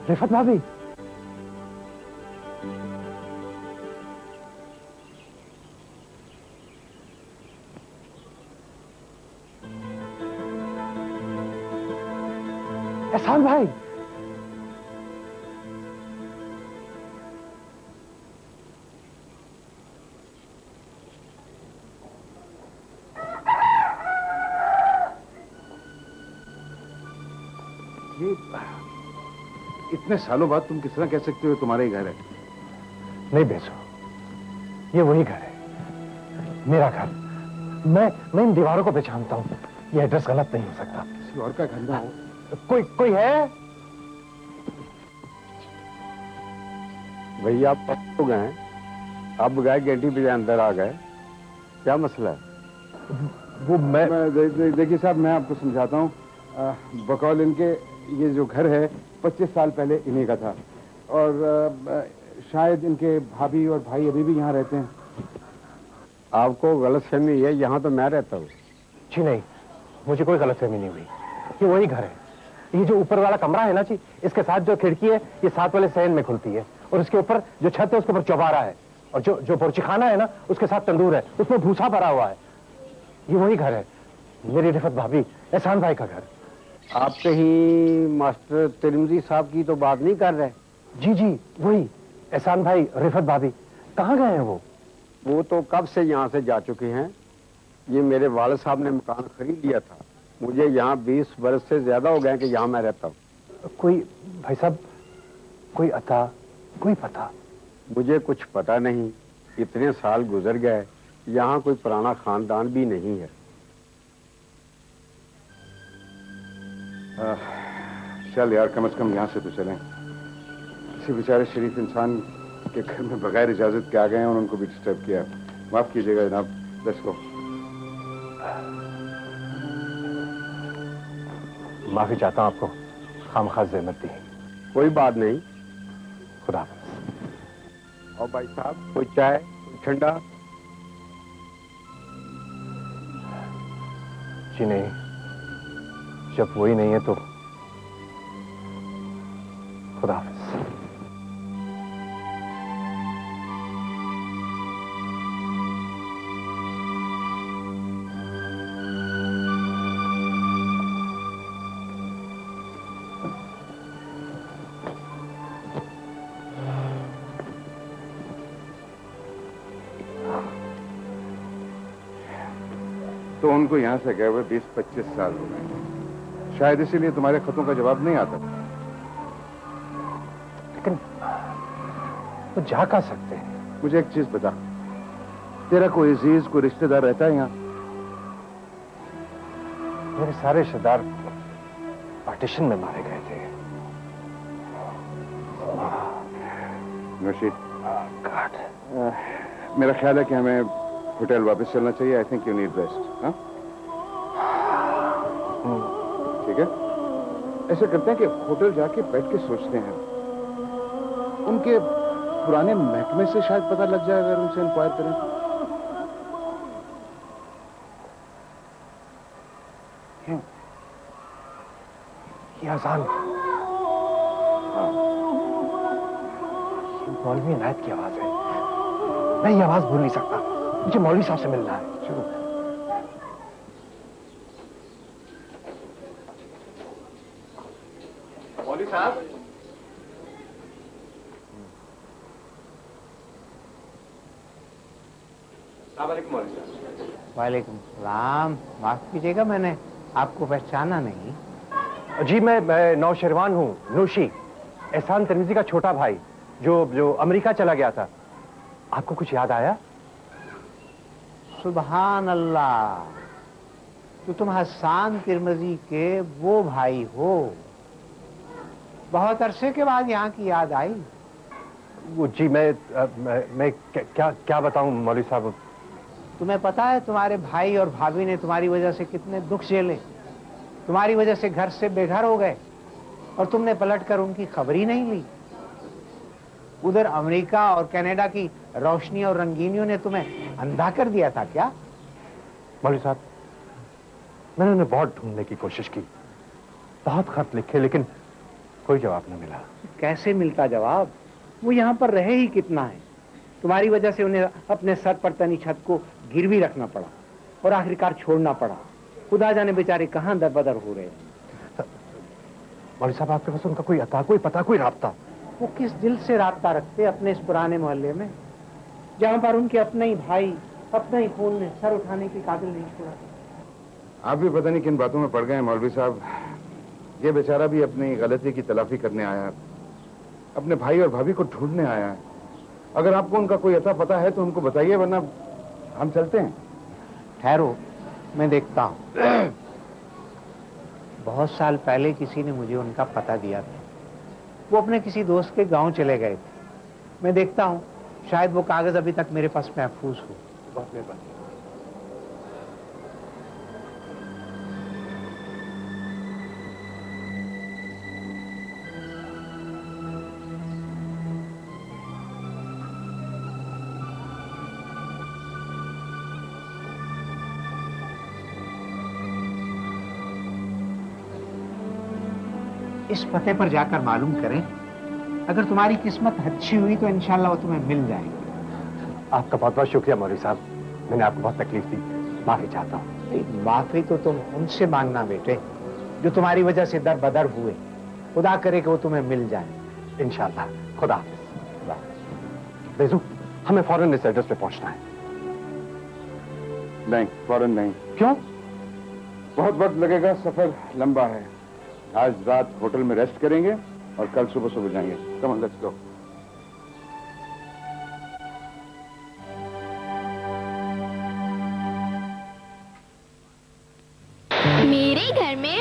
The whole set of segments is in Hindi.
रिफत भाभी, एहसान भाई, इतने सालों बाद तुम किस तरह कह सकते हो तुम्हारा ही घर है? नहीं बेचो, ये वही घर है, मेरा घर। मैं इन दीवारों को पहचानता हूँ, ये एड्रेस गलत नहीं हो सकता। किसी और का घर ना हो? कोई है? भैया आप कब तो गए? आप बगैर गेटी पे अंदर आ गए, क्या मसला है? वो मैं देखिए साहब, मैं आपको समझाता हूँ। बकौल इनके ये जो घर है 25 साल पहले इन्हीं का था, और शायद इनके भाभी और भाई अभी भी यहाँ रहते हैं। आपको गलतफहमी है, यहाँ तो मैं रहता हूँ। जी नहीं, मुझे कोई गलतफहमी नहीं हुई, ये वही घर है। ये जो ऊपर वाला कमरा है ना जी, इसके साथ जो खिड़की है ये साथ वाले सहन में खुलती है, और उसके ऊपर जो छत है उसके ऊपर चौबारा है, और जो पोर्चिखाना है ना उसके साथ तंदूर है, उसमें भूसा भरा हुआ है। ये वही घर है, मेरी रिफत भाभी, एहसान भाई का घर। आप कहीं मास्टर तिरमिजी साहब की तो बात नहीं कर रहे? जी वही, एहसान भाई, रिफत भाभी। कहाँ गए हैं वो तो कब से यहाँ से जा चुके हैं। ये मेरे वालिद साहब ने मकान खरीद लिया था, मुझे यहाँ 20 बरस से ज्यादा हो गए कि यहाँ मैं रहता हूँ। कोई भाई साहब, कोई अता, कोई पता? मुझे कुछ पता नहीं, इतने साल गुजर गए, यहाँ कोई पुराना खानदान भी नहीं है। चल यार, कम से कम यहाँ से तो चलें। किसी बेचारे शरीफ इंसान के घर में बगैर इजाजत के आ गए हैं और उनको भी डिस्टर्ब किया। माफ कीजिएगा जनाब, लेट्स गो। माफी चाहता हूँ आपको, खामखा ज़हमत दी। कोई बात नहीं, खुदा हाफ़िज़। और भाई साहब कोई चाय, कोई ठंडा? जी नहीं, जब वही नहीं है तो खुदा हाफ़िज़। तो उनको यहाँ से गए हुए 20-25 साल हो गए, शायद इसीलिए तुम्हारे खतों का जवाब नहीं आता। लेकिन वो जा कहाँ सकते हैं? मुझे एक चीज बता, तेरा कोई अजीज, कोई रिश्तेदार रहता है यहाँ? मेरे सारे रिश्तेदार पार्टीशन में मारे गए थे। नौशी, मेरा ख्याल है कि हमें होटल वापस चलना चाहिए। I think you need rest. हाँ, ठीक है, ऐसे करते हैं कि होटल जाके बैठ के सोचते हैं। उनके पुराने महकमे से शायद पता लग जाए अगर उनसे इंक्वायर करें। ये अजान, हाँ, ये मौलवी इनायत की आवाज है। मैं ये आवाज भूल नहीं सकता, मुझे मौलवी साहब से मिलना है। चलो। मौलवी साहब, वालेकुम सलाम। माफ कीजिएगा, मैंने आपको पहचाना नहीं। जी मैं नौशेरवान हूँ, नूशी, एहसान तिरमिजी का छोटा भाई, जो अमेरिका चला गया था। आपको कुछ याद आया? सुभान अल्लाह, तो तुम हसन तिरमिजी के वो भाई हो। बहुत अरसे के बाद यहाँ की याद आई। वो जी मैं क्या बताऊं मौलवी साहब। तुम्हें पता है तुम्हारे भाई और भाभी ने तुम्हारी वजह से कितने दुख झेले। तुम्हारी वजह से घर से बेघर हो गए और तुमने पलटकर उनकी खबर ही नहीं ली। उधर अमेरिका और कनाडा की रोशनी और रंगीनियों ने तुम्हें अंधा कर दिया था क्या? मौलवी साहब, मैंने उन्हें बहुत ढूंढने की कोशिश की, बहुत खत लिखे, लेकिन कोई जवाब न मिला। कैसे मिलता जवाब? वो यहाँ पर रहे ही कितना है। तुम्हारी वजह से उन्हें अपने सर पर तनी छत को गिरवी रखना पड़ा और आखिरकार छोड़ना पड़ा। खुदा जाने बेचारे कहाँ दरबदर हो रहे हैं। मौलवी साहब, आपके पास उनका कोई अता, कोई पता, कोई राब्ता? वो किस दिल से राब्ता रखते अपने इस पुराने मोहल्ले में, जहाँ पर उनके अपने ही भाई, अपने ही खून ने सर उठाने के काबिल नहीं छोड़ा। आप भी पता नहीं किन बातों में पड़ गए हैं मौलवी साहब। ये बेचारा भी अपनी गलती की तलाफी करने आया है, अपने भाई और भाभी को ढूंढने आया है। अगर आपको उनका कोई अता पता है तो हमको बताइए, वरना हम चलते हैं। ठहरो, मैं देखता हूँ। बहुत साल पहले किसी ने मुझे उनका पता दिया था। वो अपने किसी दोस्त के गांव चले गए थे। मैं देखता हूँ, शायद वो कागज अभी तक मेरे पास महफूज हो। बहुत मेहरबानी। इस पते पर जाकर मालूम करें। अगर तुम्हारी किस्मत अच्छी हुई तो इंशाल्लाह वो तुम्हें मिल जाएगी। आपका बहुत बहुत शुक्रिया मौलवी साहब, मैंने आपको बहुत तकलीफ दी, माफी चाहता हूँ। माफी तो तुम उनसे मांगना बेटे जो तुम्हारी वजह से दर बदर हुए। खुदा करे कि वो तुम्हें मिल जाए इंशाल्लाह। खुदा हाफिज। बेजू, हमें फौरन इस एड्रेस पे पहुंचना है। नहीं, फौरन नहीं। क्यों? बहुत वक्त लगेगा, सफर लंबा है। आज रात होटल में रेस्ट करेंगे और कल सुबह सुबह जाएंगे। Come on, let's go. मेरे घर में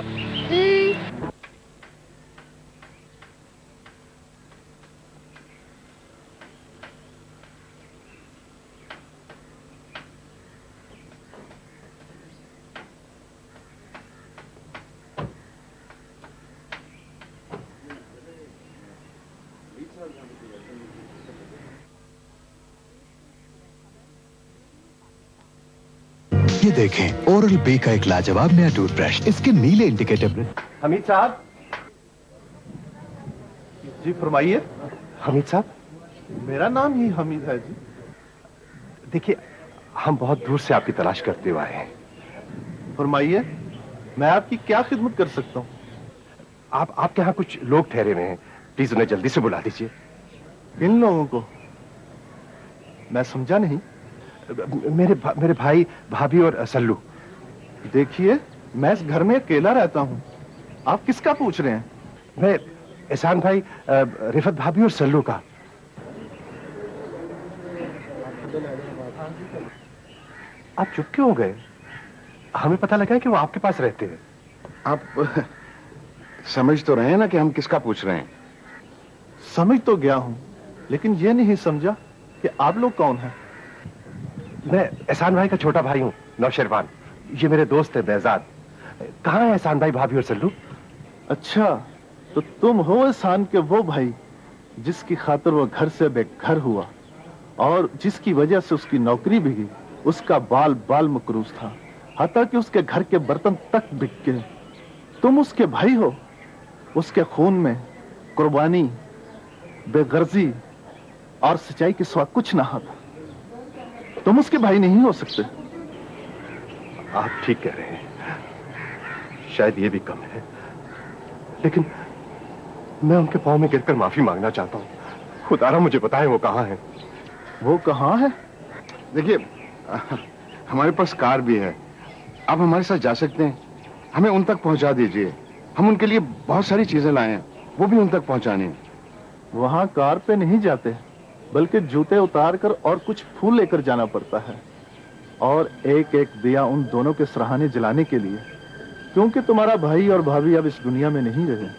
ये देखें, ओरल बी का एक लाजवाब नया टूथब्रश। इसके नीले इंडिकेटर। हमीद साहब। जी फरमाइए। हमीद साहब, मेरा नाम ही हमीद है जी। देखिए, हम बहुत दूर से आपकी तलाश करते हुए आए हैं। फरमाइए, मैं आपकी क्या खिदमत कर सकता हूँ? आपके यहाँ कुछ लोग ठहरे हुए हैं, प्लीज उन्हें जल्दी से बुला दीजिए। इन लोगों को मैं समझा नहीं। मेरे भाई, भाभी और सल्लू। देखिए, मैं इस घर में अकेला रहता हूँ। आप किसका पूछ रहे हैं? मैं एहसान भाई, रिफत भाभी और सल्लू का। आप चुप क्यों हो गए? हमें पता लगा है कि वो आपके पास रहते हैं। आप समझ तो रहे हैं ना कि हम किसका पूछ रहे हैं? समझ तो गया हूँ, लेकिन ये नहीं समझा कि आप लोग कौन हैं। मैं एहसान भाई का छोटा भाई हूँ, नौशेरवान। ये मेरे दोस्त है बेजाद। कहाँ है एहसान भाई, भाभी और सल्लू? अच्छा, तो तुम हो एहसान के वो भाई जिसकी खातिर वो घर से बेघर हुआ और जिसकी वजह से उसकी नौकरी भी गई। उसका बाल बाल मकरूज था, हत्ता कि उसके घर के बर्तन तक बिक गए। तुम उसके भाई हो। उसके खून में कुर्बानी, बेगर्जी और सच्चाई के सिवा कुछ ना था। तुम उसके भाई नहीं हो सकते। आप ठीक कह रहे हैं, शायद ये भी कम है, लेकिन मैं उनके पांव में गिरकर माफी मांगना चाहता हूँ। खुदारा मुझे बताएं वो कहाँ है। वो कहाँ है? देखिए, हमारे पास कार भी है, आप हमारे साथ जा सकते हैं। हमें उन तक पहुंचा दीजिए। हम उनके लिए बहुत सारी चीजें लाए हैं, वो भी उन तक पहुंचानी है। वहां कार पे नहीं जाते, बल्कि जूते उतार कर और कुछ फूल लेकर जाना पड़ता है, और एक एक दिया उन दोनों के सराहने जलाने के लिए, क्योंकि तुम्हारा भाई और भाभी अब इस दुनिया में नहीं रहे।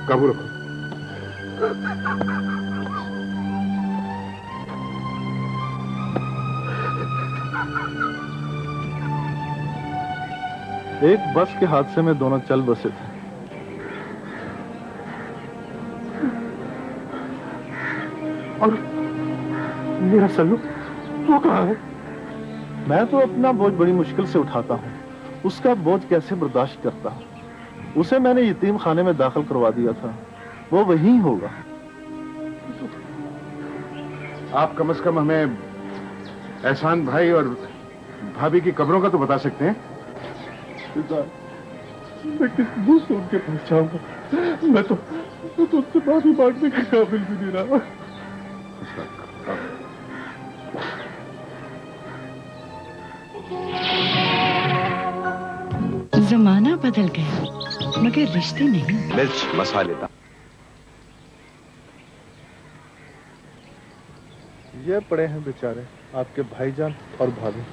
काबू रखो। एक बस के हादसे में दोनों चल बसे थे। और मेरा सल्लू वो कहाँ है? मैं तो अपना बोझ बड़ी मुश्किल से उठाता हूँ, उसका बोझ कैसे बर्दाश्त करता हूँ। उसे मैंने यतीम खाने में दाखिल करवा दिया था, वो वहीं होगा। आप कम से कम हमें एहसान भाई और भाभी की कब्रों का तो बता सकते हैं। मैं किस मुंह से उनके पास जाऊंगा? मैं तो उससे माफी मांगने के काबिल भी नहीं रहा। जमाना बदल गया मगर रिश्ते नहीं। मिर्च मसालेदार। ये पड़े हैं बेचारे आपके भाईजान और भाभी।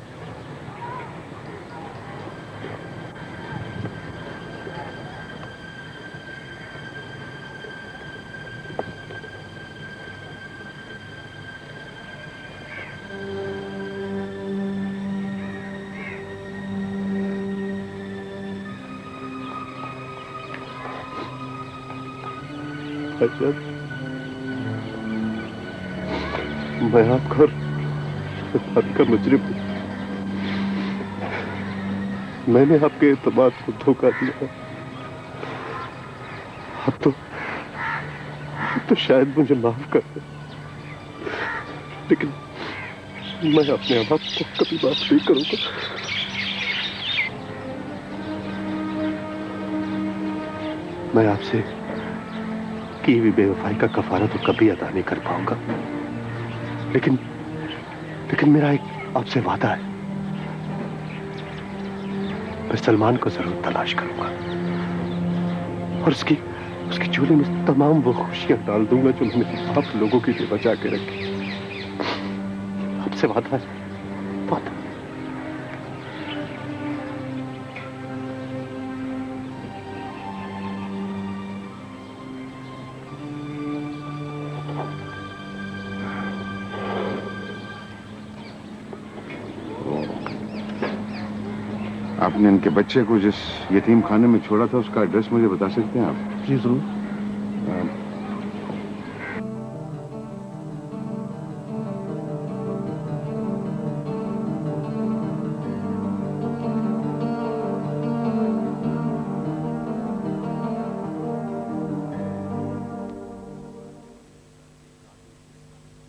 मैं आपका का मुजरिम हूं। मैंने आपके एतमाद को धोखा दिया। अब तो शायद मुझे माफ कर दे, लेकिन मैं अपने आप को कभी माफ नहीं करूंगा। मैं आपसे की हुई बेवफाई का कफारा तो कभी अदा नहीं कर पाऊंगा, लेकिन मेरा एक आपसे वादा है। मैं सलमान को जरूर तलाश करूंगा और उसकी झोली में तमाम वो खुशियां डाल दूंगा जो मैंने आप लोगों के लिए बचा के रखी। आपसे वादा है, वादा। आपने इनके बच्चे को जिस यतीम खाने में छोड़ा था उसका एड्रेस मुझे बता सकते हैं आप? जी जरूर।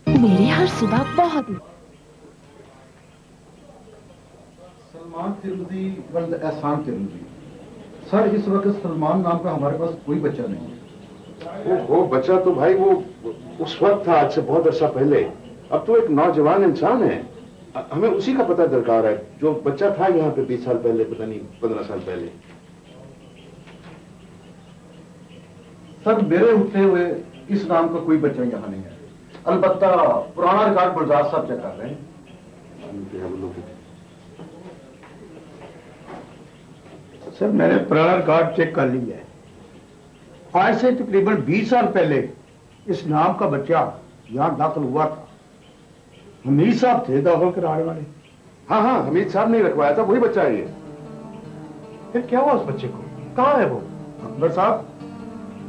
मेरी हर सुबह बहुत सलमान तिरमिज़ी वल्द एहसान तिरमिज़ी। सर इस वक्त सलमान नाम का हमारे पास कोई बच्चा नहीं है। वो बच्चा तो भाई वो उस वक्त था, आज से बहुत अर्सा पहले। अब तो एक नौजवान इंसान है, हमें उसी का पता दरकार है जो बच्चा था यहाँ पे 20 साल पहले, पता नहीं 15 साल पहले। सर मेरे उठते हुए इस नाम का कोई बच्चा यहाँ नहीं है। अलबत्ता पुराना रिकॉर्ड गुलजार साहब चेक कर रहे हैं। सर मैंने पुराना रिकॉर्ड चेक कर लिया है। आज से तकरीबन 20 साल पहले इस नाम का बच्चा यहाँ दाखिल हुआ था। हमीद साहब थे दाखिल कराने वाले। हाँ हाँ, हमीद साहब ने रखवाया था, वही बच्चा है ये। फिर क्या हुआ उस बच्चे को? कहाँ है वो? अकबर साहब,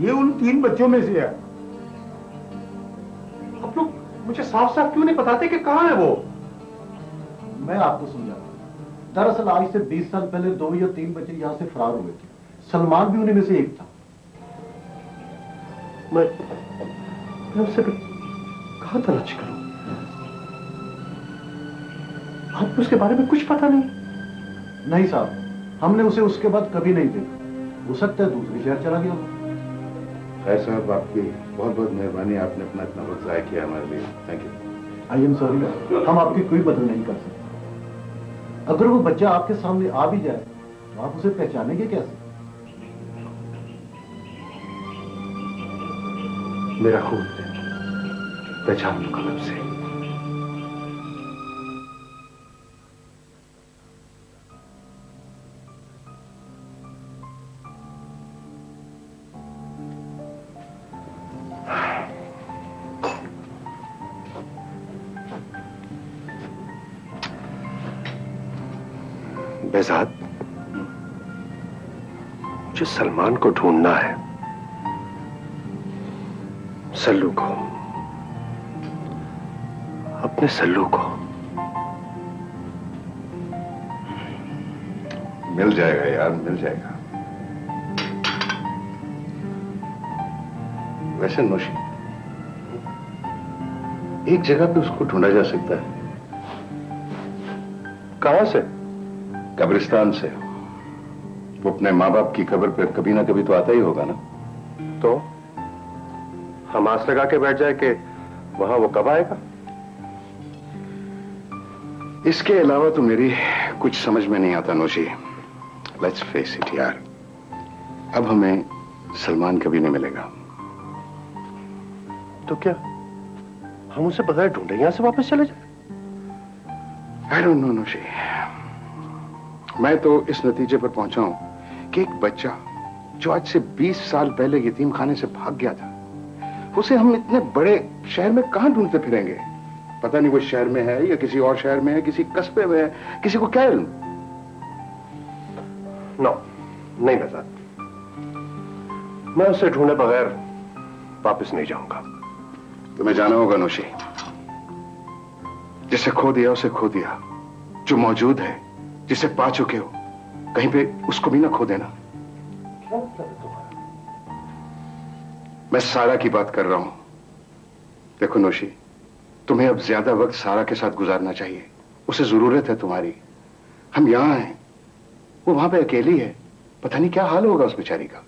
ये उन 3 बच्चों में से है। आप लोग मुझे साफ साफ क्यों नहीं बताते कि कहाँ है वो? मैं आपको समझाता हूं। दरअसल आज से 20 साल पहले 2 या 3 बच्चे यहाँ से फरार हुए थे। सलमान भी उन्हीं में से एक था। मैं उससे कहाँ तलाश करूं? आपको उसके बारे में कुछ पता नहीं? नहीं साहब, हमने उसे उसके बाद कभी नहीं देखा। हो सकता है दूसरे शहर चला गया हो। खैर साहब, आपकी बहुत बहुत मेहरबानी, आपने अपना इतना वक्त ज़ाया किया हमारे लिए। Thank you. I am sorry, हम आपकी कोई मदद नहीं कर सकते। अगर वो बच्चा आपके सामने आ भी जाए तो आप उसे पहचानेंगे कैसे? मेरा खून है, पहचान लूंगा मैं उसे। बेजाद, मुझे सलमान को ढूंढना है, सल्लू को, अपने सल्लू को। मिल जाएगा यार, मिल जाएगा। वैसे नौशी, एक जगह पे उसको ढूंढा जा सकता है। कहां से? कब्रिस्तान से। वो अपने माँ बाप की कब्र पे कभी ना कभी तो आता ही होगा ना। तो हम आस लगा के बैठ जाए कि वहां वो कब आएगा? इसके अलावा तो मेरी कुछ समझ में नहीं आता नौशी। लेट्स फेस इट यार, अब हमें सलमान कभी नहीं मिलेगा। तो क्या हम उसे बगैर ढूंढे यहां से वापस चले जाए? I don't know नौशी। मैं तो इस नतीजे पर पहुंचा हूं कि एक बच्चा जो आज से 20 साल पहले यतीम खाने से भाग गया था, उसे हम इतने बड़े शहर में कहां ढूंढते फिरेंगे? पता नहीं वो शहर में है या किसी और शहर में है, किसी कस्बे में है, किसी को क्या इल्म? नो, नहीं बेहतर। मैं उसे ढूंढे बगैर वापस नहीं जाऊंगा। तुम्हें जाना होगा नौशी। जिसे खो दिया उसे खो दिया। जो मौजूद है, जिसे पा चुके हो, कहीं पे उसको भी ना खो देना। मैं सारा की बात कर रहा हूं। देखो नौशी, तुम्हें अब ज्यादा वक्त सारा के साथ गुजारना चाहिए। उसे जरूरत है तुम्हारी। हम यहां हैं, वो वहां पे अकेली है। पता नहीं क्या हाल होगा उस बेचारी का।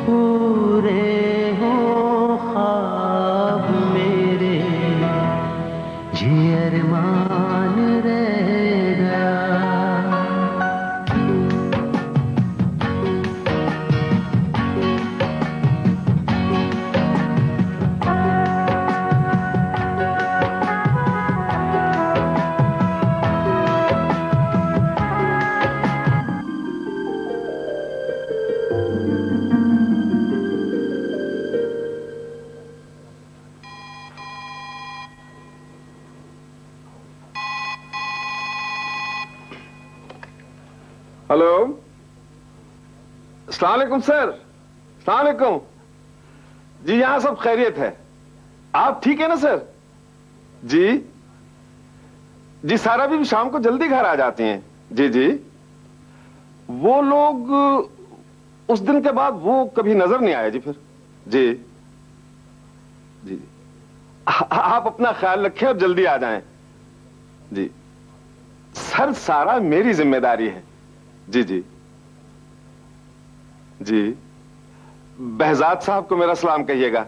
पूरे हो ख्वाब मेरे, ये अरमान रह गया। हेलो, अस्सलाम वालेकुम सर। अस्सलाम वालेकुम जी। यहां सब खैरियत है। आप ठीक है ना सर? जी जी, सारा भी शाम को जल्दी घर आ जाती हैं। जी जी, वो लोग उस दिन के बाद वो कभी नजर नहीं आए जी फिर। जी जी, आप अपना ख्याल रखें और जल्दी आ जाएं। जी सर, सारा मेरी जिम्मेदारी है। जी जी जी, बहजाद साहब को मेरा सलाम कहिएगा।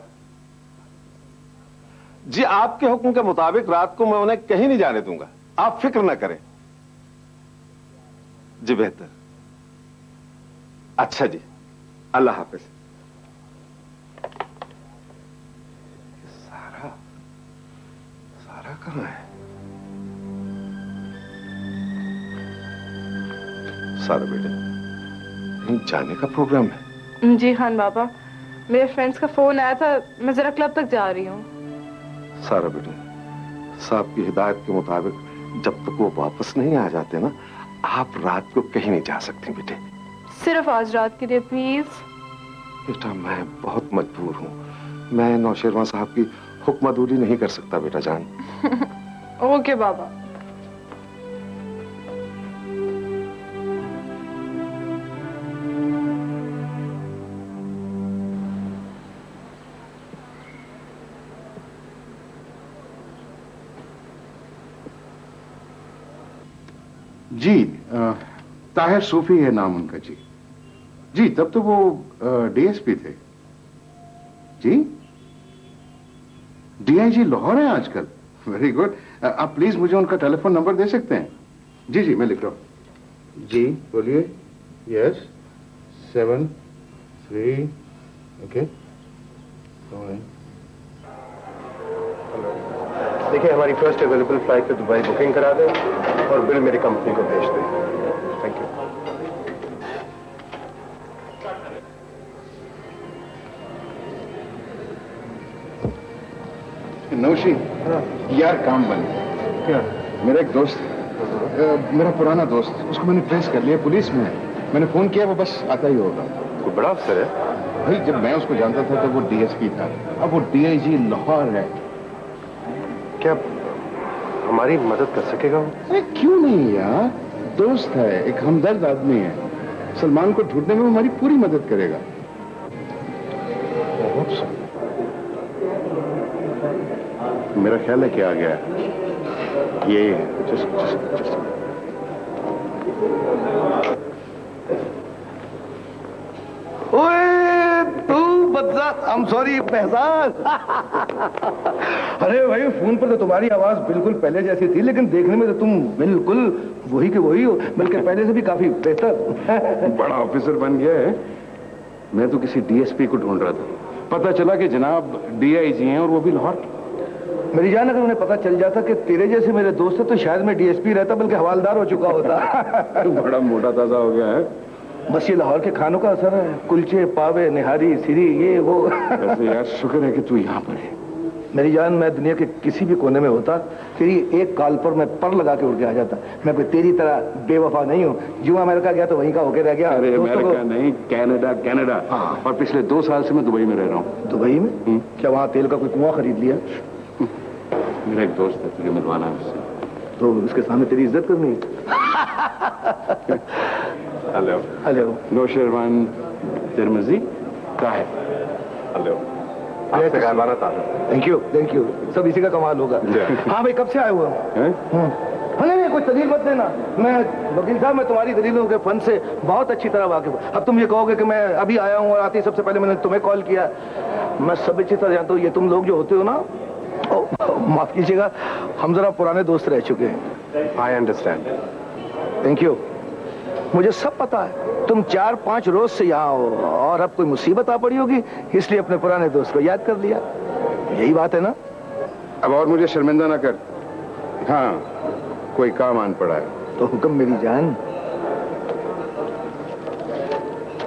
जी, आपके हुक्म के मुताबिक रात को मैं उन्हें कहीं नहीं जाने दूंगा। आप फिक्र ना करें। जी बेहतर। अच्छा जी, अल्लाह हाफिज। सारा सारा कहां है? सारा बेटा, कहीं जाने का प्रोग्राम है? जी खान बाबा, मेरे फ्रेंड्स का फोन आया था, मैं जरा क्लब तक जा रही हूँ। सारा बेटा, साहब की हिदायत के मुताबिक जब तक वो वापस नहीं आ जाते ना, आप रात को कहीं नहीं जा सकती बेटे। सिर्फ आज रात के लिए प्लीज। बेटा मैं बहुत मजबूर हूँ। मैं नौशेरवां साहब की हुक्मदूरी नहीं कर सकता बेटा जान। ओके बाबा। जी, ताहिर सूफी है नाम उनका। जी जी, तब तो वो डीएसपी थे। जी, डीआईजी लाहौर है आजकल। Very good. आप प्लीज मुझे उनका टेलीफोन नंबर दे सकते हैं? जी जी, मैं लिख रहा हूं। जी बोलिए। यस 73। ओके, देखिए, हमारी फर्स्ट अवेलेबल फ्लाइट पे दुबई बुकिंग करा दें और बिल मेरी कंपनी को भेज दें। Thank you. नौशी, यार काम बन क्या? मेरा एक दोस्त, मेरा पुराना दोस्त, उसको मैंने ट्रेस कर लिया, पुलिस में है। मैंने फोन किया, वो बस आता ही होगा। कोई बड़ा अफसर है? भाई जब मैं उसको जानता था तो वो डीएसपी था, अब वो डीआईजी लाहौर है। क्या हमारी मदद कर सकेगा वो? अरे क्यों नहीं यार, दोस्त है, एक हमदर्द आदमी है। सलमान को ढूंढने में हमारी पूरी मदद करेगा। मेरा ख्याल है कि आ गया ये है। just. ओए तू बदजात, I'm sorry पहचान। अरे भाई फोन पर तो तुम्हारी आवाज बिल्कुल पहले जैसी थी, लेकिन देखने में तो तुम बिल्कुल वही के वही हो, बल्कि पहले से भी काफी बेहतर। बड़ा ऑफिसर बन गया है। मैं तो किसी डीएसपी को ढूंढ रहा था, पता चला कि जनाब डीआईजी हैं और वो भी लाहौर। मेरी जान, अगर उन्हें पता चल जाता कि तेरे जैसे मेरे दोस्त है तो शायद मैं डीएसपी रहता, बल्कि हवालदार हो चुका होता। बड़ा मोटा ताजा हो गया है। बस ये लाहौर के खानों का असर है, कुलचे, पावे, निहारी, सिरी, ये वो। वैसे यार शुक्र है कि तू यहाँ पर है। मेरी जान, मैं दुनिया के किसी भी कोने में होता, तेरी एक कॉल पर मैं पर लगा के उड़ के आ जाता। मैं कोई तेरी तरह बेवफा नहीं हूँ। जो अमेरिका गया तो वहीं का होके रह गया। अरे अमेरिका नहीं, कनाडा। हाँ। और पिछले 2 साल से मैं दुबई में रह रहा हूँ। दुबई में? क्या वहाँ तेल का कोई कुआं खरीद लिया? मेरा एक दोस्त है, तुझे मिलवाना है उससे। तो उसके सामने तेरी इज्जत करनी है। Hello hello, Nausherwan Tirmizi Tahir. Hello, आपसे गायबाना था। थैंक यू, सब इसी का कमाल होगा। हाँ भाई, कब से आए हुए हो? नहीं, कोई दलील मत देना। मैं वकील साहब, मैं तुम्हारी दलीलों के फन से बहुत अच्छी तरह वाकिफ हूँ। अब तुम ये कहोगे कि मैं अभी आया हूँ और आते ही सबसे पहले मैंने तुम्हें कॉल किया। मैं सब अच्छी तरह जानता हूँ। ये तुम लोग जो होते हो ना, माफ कीजिएगा, हम जरा पुराने दोस्त रह चुके हैं। I understand. Thank you. मुझे सब पता है, तुम 4-5 रोज से यहाँ हो और अब कोई मुसीबत आ पड़ी होगी, इसलिए अपने पुराने दोस्त को याद कर लिया। यही बात है ना? अब और मुझे शर्मिंदा ना कर। हाँ, कोई काम आन पड़ा है तो हुक्म मेरी जान।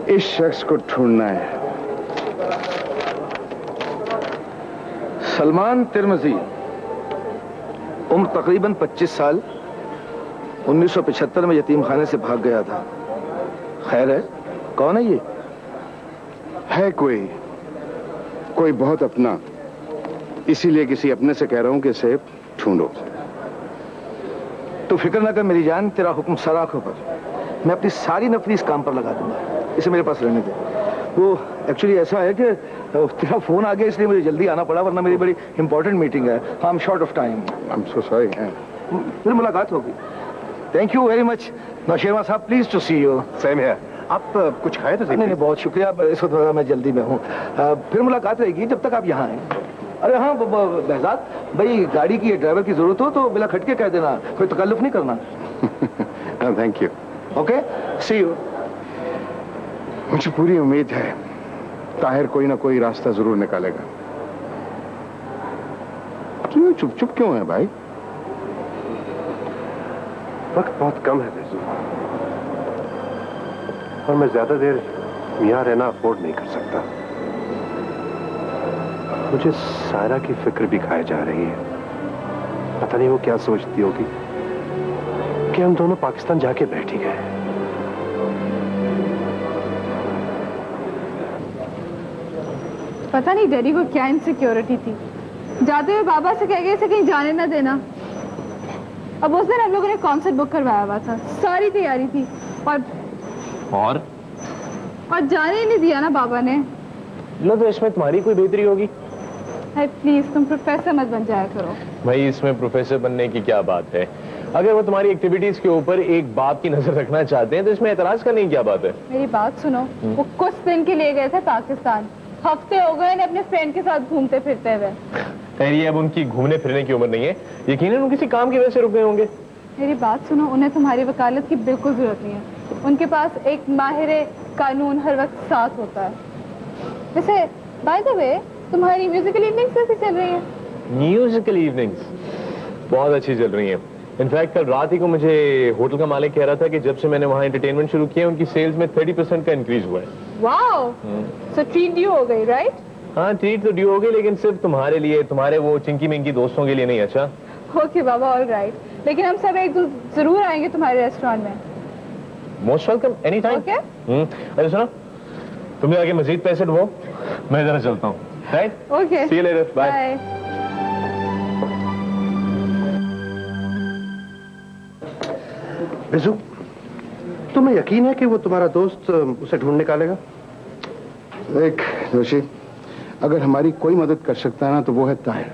इस शख्स को ढूंढना है। सलमान तिरमिजी, उम्र तकरीबन 25 साल, 1975 में यतीम खाने से भाग गया था। खैर है, कौन है ये? है कोई बहुत अपना, इसीलिए किसी अपने से कह रहा हूं कि इसे ढूंढो। तो फिक्र ना कर मेरी जान, तेरा हुक्म सर आंखों पर। मैं अपनी सारी नफरी इस काम पर लगा दूंगा। इसे मेरे पास रहने दे। वो एक्चुअली ऐसा है कि तेरा फोन आ गया, इसलिए मुझे जल्दी आना पड़ा, वरना मेरी बड़ी इंपॉर्टेंट मीटिंग है। I am short of time. I am so sorry. फिर मुलाकात होगी। Thank you very much Nausherwan sahab, please to see you. Same है। आप कुछ खाए तो? नहीं, बहुत शुक्रिया, इसको थोड़ा मैं जल्दी में हूँ। फिर मुलाकात रहेगी, जब तक आप यहाँ हैं। अरे हाँ बहजाद भाई, गाड़ी की ड्राइवर की जरूरत हो तो बिला खटके कह देना, कोई तकल्लुफ नहीं करना। Thank you. Okay, see you. मुझे पूरी उम्मीद है ताहिर कोई ना कोई रास्ता जरूर निकालेगा। तू चुप क्यों है भाई? वक्त बहुत कम है बेजू, और मैं ज्यादा देर यहाँ रहना अफोर्ड नहीं कर सकता। मुझे सायरा की फिक्र भी खाए जा रही है। पता नहीं वो क्या सोचती होगी कि हम दोनों पाकिस्तान जाके बैठ ही गए। पता नहीं डैडी को क्या इनसिक्योरिटी थी, जाते हुए बाबा से कह गए कहीं जाने ना देना। अब उस दिन हम लोगों ने कॉन्सर्ट बुक करवाया हुआ था, सारी तैयारी थी, और जाने ही नहीं दिया ना बाबा ने। लो, तो इसमें तुम्हारी कोई बेहतरी होगी? प्लीज तुम प्रोफेसर मत बन जाया करो। भाई, इसमें प्रोफेसर बनने की क्या बात है? अगर वो तुम्हारी एक्टिविटीज के ऊपर एक बाप की नजर रखना चाहते हैं तो इसमें एतराज करने की क्या बात है? मेरी बात सुनो, वो कुछ दिन के लिए गए थे पाकिस्तान, हफ्ते हो गए अपने फ्रेंड के साथ घूमते फिरते हुए। खैर, ये अब उनकी घूमने फिरने की उम्र नहीं है, यकीनन वो किसी काम की वजह से रुक गए होंगे। मेरी बात सुनो, उन्हें तुम्हारी वकालत की बिल्कुल जरूरत नहीं है। उनके पास एक माहिर कानून हर वक्त साथ होता है। वैसे बाय द वे, तुम्हारी म्यूजिकल इवनिंग्स कैसी चल रही है? म्यूजिकल इवनिंग्स बहुत अच्छी चल रही हैं। इनफैक्ट कल रात ही को मुझे होटल का मालिक कह रहा था कि जब से मैंने वहाँ एंटरटेनमेंट शुरू किया, उनकी सेल्स में 30% का इंक्रीज हुआ है। वाओ, सो ट्रीट यू हो गई, राइट? हाँ ट्रीट तो ड्यू होगी, लेकिन सिर्फ तुम्हारे लिए, तुम्हारे वो चिंकी मिंकी दोस्तों के लिए नहीं। अच्छा ओके बाबा, ऑल राइट, लेकिन हम सब एक दिन जरूर आएंगे तुम्हारे रेस्टोरेंट में। Most welcome, any time. Okay. अरे सुनो, तुम जाके मजीद पैसे ढो, मैं जरा चलता हूँ। Right, okay, see you later, bye. Biju, तुम्हें यकीन है कि वो तुम्हारा दोस्त उसे ढूंढ निकालेगा? देख जोशी, अगर हमारी कोई मदद कर सकता है ना तो वो है ताहिर।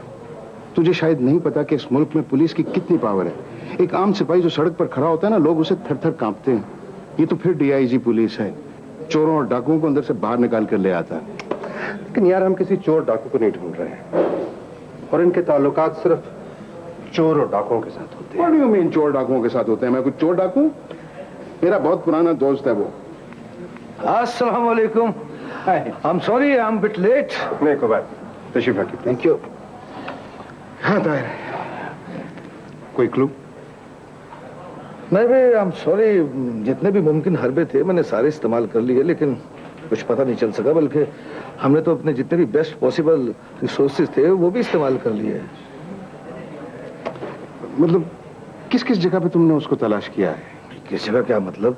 तुझे शायद नहीं पता कि इस मुल्क में पुलिस की कितनी पावर है। एक आम सिपाही जो सड़क पर खड़ा होता है ना, लोग उसे थर थर कांपते हैं। ये तो फिर डीआईजी पुलिस है, चोरों और डाकुओं को अंदर से बाहर निकाल कर ले आता है। लेकिन यार, हम किसी चोर डाकू को नहीं ढूंढ रहे हैं, और इनके ताल्लुकात सिर्फ चोर और डाकुओं के साथ होते हैं। What do you mean चोर डाकुओं के साथ होते हैं? मैं कुछ चोर डाकू? मेरा बहुत पुराना दोस्त है वो। अस्सलाम वालेकुम। I'm sorry, I'm a bit late. नहीं कोई बात, तशरीफ रखिए। Thank you. हाँ ताहिर, कोई क्लू? नहीं भाई, I'm sorry, जितने भी मुमकिन हरबे थे मैंने सारे इस्तेमाल कर लिए, लेकिन कुछ पता नहीं चल सका। बल्कि हमने तो अपने जितने भी बेस्ट पॉसिबल रिसोर्सेज थे वो भी इस्तेमाल कर लिए। मतलब किस किस जगह पे तुमने उसको तलाश किया है? किस जगह क्या मतलब?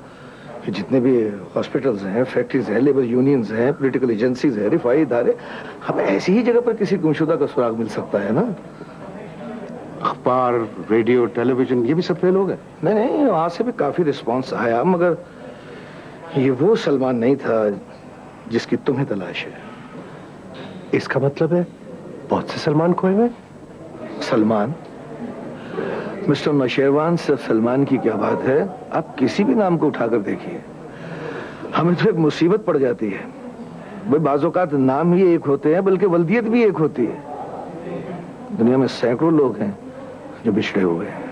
जितने भी हॉस्पिटल्स हैं, फैक्ट्रीज हैं, लेबर यूनियंस हैं, पॉलिटिकल एजेंसीज हैं, रिफाई इदारे, हमें ऐसी ही जगह पर किसी गुमशुदा का सुराग मिल सकता है ना। अखबार, रेडियो, टेलीविजन, ये भी सब फेल हो गए? नहीं नहीं, वहां से भी काफी रिस्पांस आया, मगर ये वो सलमान नहीं था जिसकी तुम्हें तलाश है। इसका मतलब है बहुत से सलमान खोए हुए। सलमान? मिस्टर नौशेरवान, सिर्फ सलमान की क्या बात है, आप किसी भी नाम को उठाकर देखिए, हमें तो एक मुसीबत पड़ जाती है। भाई बाज़-औक़ात नाम ही एक होते हैं, बल्कि वल्दियत भी एक होती है। दुनिया में सैकड़ों लोग हैं जो बिछड़े हुए हैं।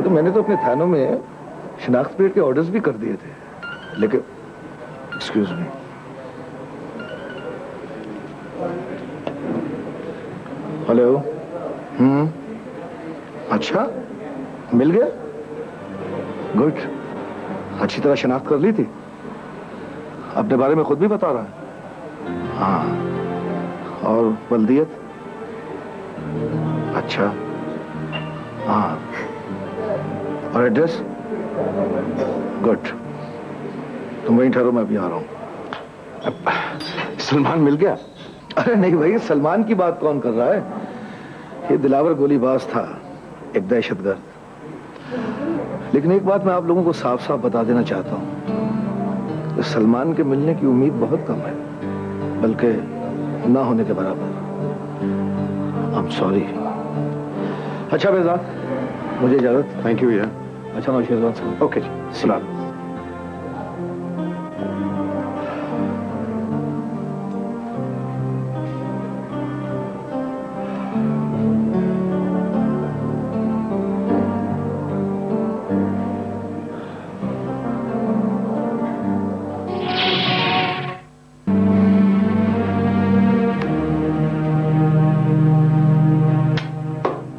मैंने तो अपने थानों में शिनाख्त पेड़ के ऑर्डर्स भी कर दिए थे, लेकिन एक्सक्यूज मी, हेलो, अच्छा मिल गया, गुड, अच्छी तरह शिनाख्त कर ली थी, अपने बारे में खुद भी बता रहा है। हाँ, और बल्दियत? अच्छा, हाँ, और एड्रेस? गुड, तुम वहीं ठहरो, मैं अभी आ रहा हूं। सलमान मिल गया? अरे नहीं भाई, सलमान की बात कौन कर रहा है, ये दिलावर गोलीबाज था, एक दहशतगर्द। लेकिन एक बात मैं आप लोगों को साफ साफ बता देना चाहता हूं, सलमान के मिलने की उम्मीद बहुत कम है, बल्कि ना होने के बराबर। I am sorry. अच्छा बेजाद, मुझे इजाजत। थैंक यू भैया। अच्छा नौशेरवान साहब, ओके जी, सलाम।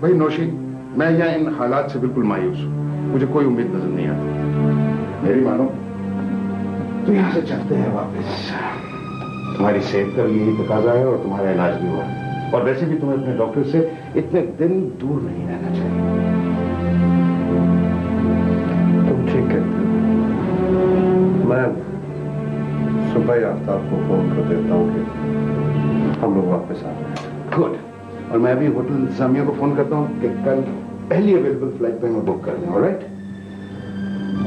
भाई नौशी, मैं यहाँ इन हालात से बिल्कुल मायूस हूँ, मुझे कोई उम्मीद नजर नहीं आती। मेरी मानो तो यहाँ से चलते हैं वापस। तुम्हारी सेहत का भी यही तकाजा है और तुम्हारा इलाज भी हुआ है, और वैसे भी तुम्हें अपने डॉक्टर से इतने दिन दूर नहीं रहना चाहिए। तुम ठीक कहते हो, मैं सुबह ही आफ्ताब को फोन कर देता हूँ कि हम लोग वापस आ रहे हैं। गुड, और मैं अभी होटल इंतजामिया को फोन करता हूँ कि कल पहली अवेलेबल फ्लाइट पे मैं बुक कर दें। ऑलराइट?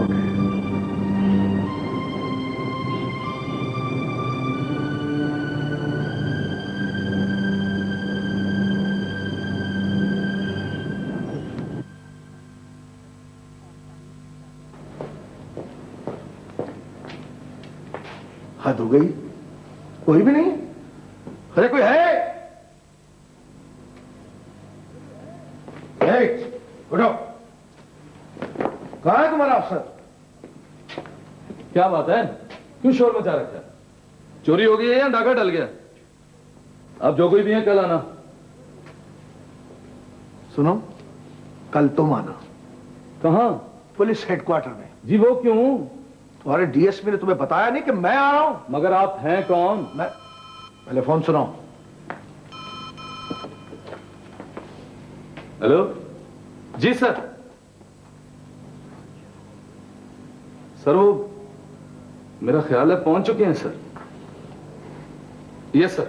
ओके। हद हो गई, कोई भी नहीं। अरे कोई है? उठो, कहाँ है तुम्हारा अफसर? क्या बात है, क्यों शोर मचा रखा है? चोरी हो गई है या डाका डल गया? अब जो कोई भी है कल आना। सुनो, कल तुम आना। कहाँ? पुलिस हेडक्वार्टर में। जी वो क्यों? तुम्हारे डीएसपी ने तुम्हें बताया नहीं कि मैं आ रहा हूं? मगर आप हैं कौन? मैं पहले फोन सुनाओ। हेलो जी सर। सर वो मेरा ख्याल है पहुंच चुके हैं सर। Yes sir.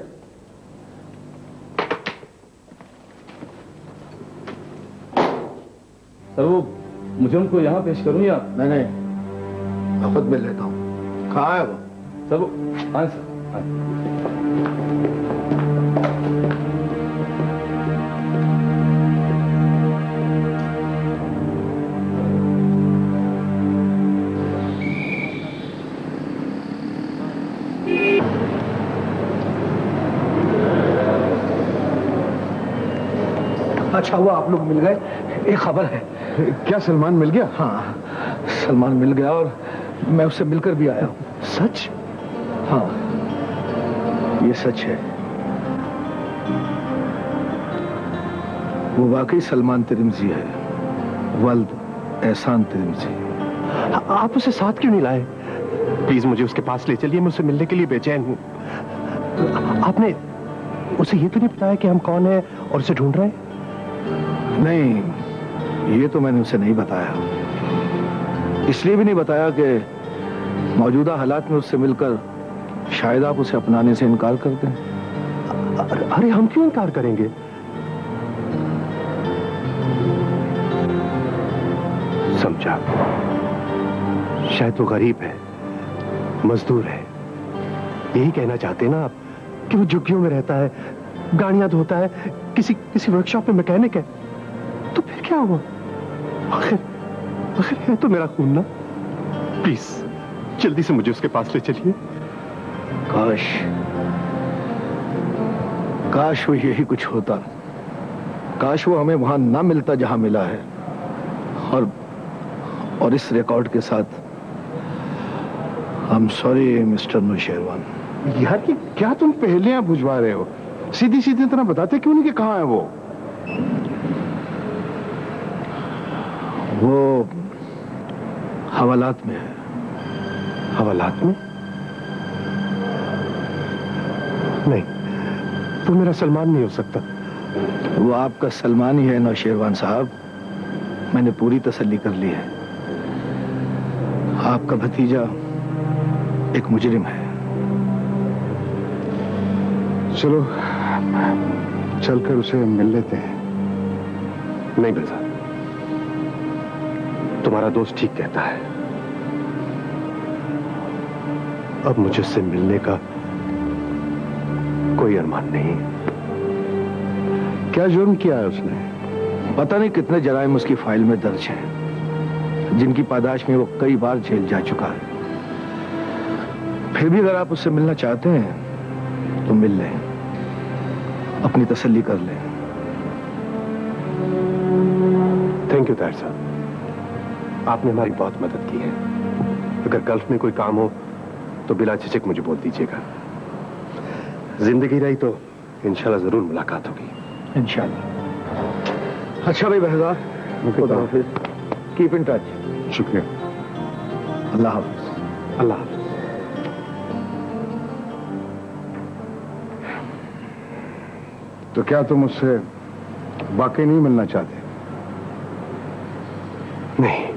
सर वो मुझे उनको यहां पेश करूं या? नहीं, मैं खुद मिल लेता हूं। कहाँ है वो? सर वो आए सर आए। अच्छा हुआ आप लोग मिल गए। एक खबर है। क्या सलमान मिल गया? हाँ, सलमान मिल गया और मैं उससे मिलकर भी आया हूं। सच? हाँ, ये सच है। वो वाकई सलमान तिरमिजी है, वल्द एहसान तिरमिजी। आप उसे साथ क्यों नहीं लाए? प्लीज मुझे उसके पास ले चलिए, मैं उससे मिलने के लिए बेचैन हूं। आपने उसे ये तो नहीं बताया कि हम कौन है और उसे ढूंढ रहे हैं? नहीं, ये तो मैंने उसे नहीं बताया। इसलिए भी नहीं बताया कि मौजूदा हालात में उससे मिलकर शायद आप उसे अपनाने से इनकार कर दें। अरे हम क्यों इनकार करेंगे? समझा, शायद वो गरीब है, मजदूर है। यही कहना चाहते हैं ना आप कि वो झुग्गियों में रहता है, गाड़ियां धोता है, किसी वर्कशॉप में मैकेनिक है। तो फिर क्या हुआ? आखिर है तो मेरा खून ना। प्लीज जल्दी से मुझे उसके पास ले चलिए। काश वो यही कुछ होता। काश वो हमें वहां ना मिलता जहां मिला है। और इस रिकॉर्ड के साथ I am sorry mister Nausherwan. यार कि क्या तुम पहेलियां बुझवा रहे हो? सीधी सीधी तरह बताते क्यों नहीं कि कहां है वो? वो हवालात में है। हवालात में? नहीं, वो मेरा सलमान नहीं हो सकता। वो आपका सलमान ही है नौशेरवान साहब। मैंने पूरी तसल्ली कर ली है। आपका भतीजा एक मुजरिम है। चलो चलकर उसे मिल लेते हैं। नहीं मिर्जा, तुम्हारा दोस्त ठीक कहता है। अब मुझे उससे मिलने का कोई अरमान नहीं। क्या जुर्म किया है उसने? पता नहीं कितने जराइम उसकी फाइल में दर्ज हैं, जिनकी पादाश में वो कई बार जेल जा चुका है। फिर भी अगर आप उससे मिलना चाहते हैं तो मिल लें, अपनी तसल्ली कर लें। थैंक यू ताहिर साहब, आपने हमारी बहुत मदद की है। अगर गल्फ में कोई काम हो तो बिला झिझक मुझे बोल दीजिएगा। जिंदगी रही तो इंशाल्लाह जरूर मुलाकात होगी। इंशाल्लाह। अच्छा भाई बहजार, खुदा हाफिज। Keep in touch. शुक्रिया। अल्लाह हाफिज। अल्लाह हाफिज। तो क्या तुम उससे वाकई नहीं मिलना चाहते? नहीं,